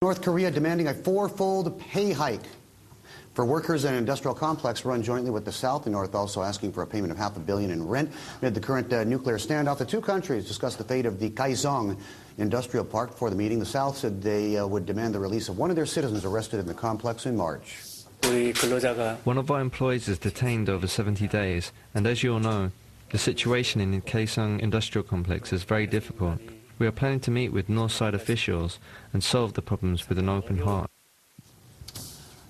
North Korea demanding a fourfold pay hike for workers in an industrial complex run jointly with the South. The North also asking for a payment of $500 million in rent. Amid the current nuclear standoff, the two countries discussed the fate of the Kaesong industrial park. Before the meeting, the South said they would demand the release of one of their citizens arrested in the complex in March. One of our employees is detained over 70 days, and as you all know, the situation in the Kaesong industrial complex is very difficult. We are planning to meet with North Side officials and solve the problems with an open heart.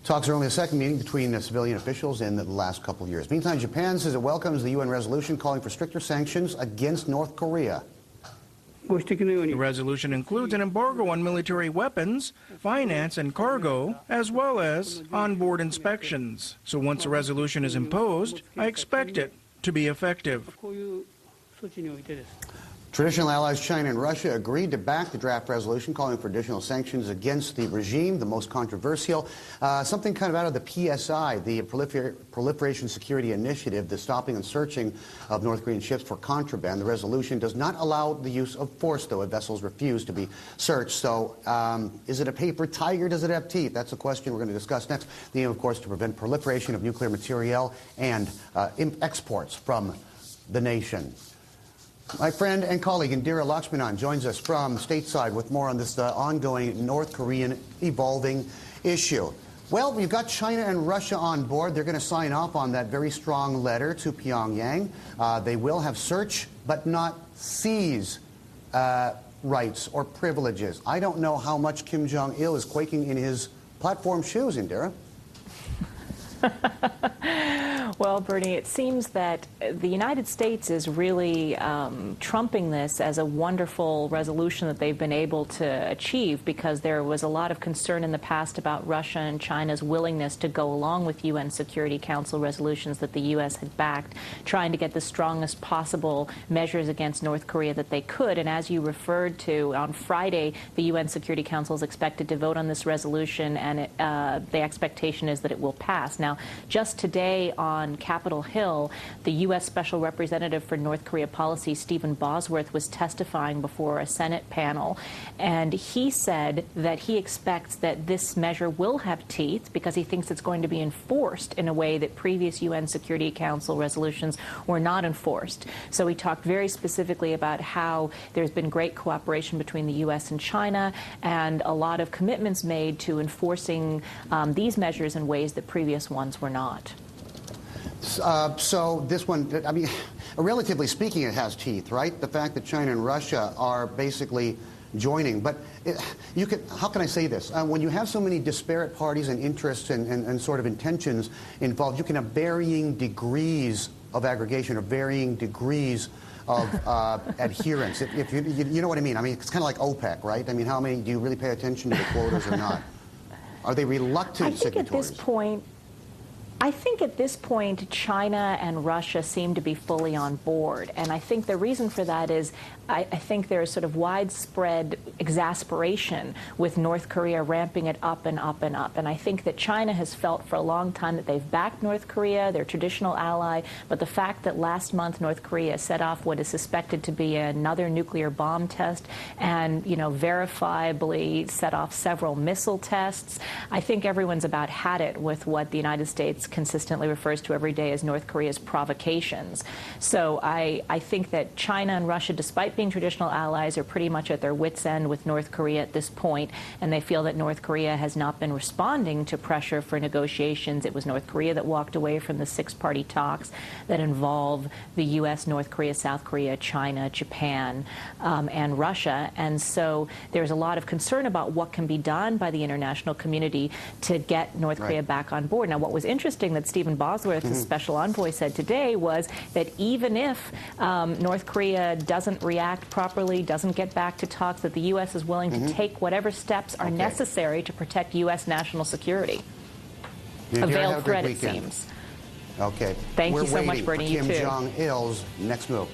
Talks are only the second meeting between the civilian officials in the last couple of years. Meantime, Japan says it welcomes the UN resolution calling for stricter sanctions against North Korea. The resolution includes an embargo on military weapons, finance and cargo, as well as onboard inspections. So once a resolution is imposed, I expect it to be effective. Traditional allies China and Russia agreed to back the draft resolution calling for additional sanctions against the regime. The most controversial, something kind of out of the PSI, the Proliferation Security Initiative, the stopping and searching of North Korean ships for contraband. The resolution does not allow the use of force, though, if vessels refuse to be searched. So is it a paper tiger? Does it have teeth? That's a question we're going to discuss next. The aim, of course, to prevent proliferation of nuclear material and exports from the nation. My friend and colleague Indira Lakshmanan joins us from stateside with more on this ongoing North Korean evolving issue. Well, we've got China and Russia on board. They're going to sign off on that very strong letter to Pyongyang. They will have search but not seize rights or privileges. I don't know how much Kim Jong-il is quaking in his platform shoes, Indira. Well, Bernie, it seems that the United States is really trumping this as a wonderful resolution that they've been able to achieve, because there was a lot of concern in the past about Russia and China's willingness to go along with UN Security Council resolutions that the U.S. had backed, trying to get the strongest possible measures against North Korea that they could. And as you referred to, on Friday, the UN Security Council is expected to vote on this resolution, and the expectation is that it will pass. Now, just today on Capitol Hill, the U.S. Special Representative for North Korea Policy, Stephen Bosworth, was testifying before a Senate panel, and he said that he expects that this measure will have teeth because he thinks it's going to be enforced in a way that previous UN Security Council resolutions were not enforced. So he talked very specifically about how there's been great cooperation between the U.S. and China, and a lot of commitments made to enforcing these measures in ways that previous ones were not. So this one, I mean, relatively speaking, it has teeth, right? The fact that China and Russia are basically joining. But how can I say this? When you have so many disparate parties and interests and sort of intentions involved, you can have varying degrees of aggregation or varying degrees of adherence. If you know what I mean? I mean, it's kind of like OPEC, right? I mean, how many do you really pay attention to the quotas or not? Are they reluctant signatories? I think at this point, China and Russia seem to be fully on board. And I think the reason for that is I think there is sort of widespread exasperation with North Korea ramping it up and up and up. And I think that China has felt for a long time that they've backed North Korea, their traditional ally. But the fact that last month North Korea set off what is suspected to be another nuclear bomb test and, you know, verifiably set off several missile tests, I think everyone's about had it with what the United States consistently refers to every day as North Korea's provocations. So I think that China and Russia, despite being traditional allies, are pretty much at their wits' end with North Korea at this point, and they feel that North Korea has not been responding to pressure for negotiations. It was North Korea that walked away from the six-party talks that involve the U.S., North Korea, South Korea, China, Japan, and Russia. And so there's a lot of concern about what can be done by the international community to get North Korea back on board. Now, what was interesting that Stephen Bosworth, the special envoy, said today was that even if North Korea doesn't react properly, doesn't get back to talks, that the U.S. is willing to take whatever steps are necessary to protect U.S. national security. A veiled threat, it seems. Okay. Thank you so much, Bernie. You too. Kim Jong-il's next move.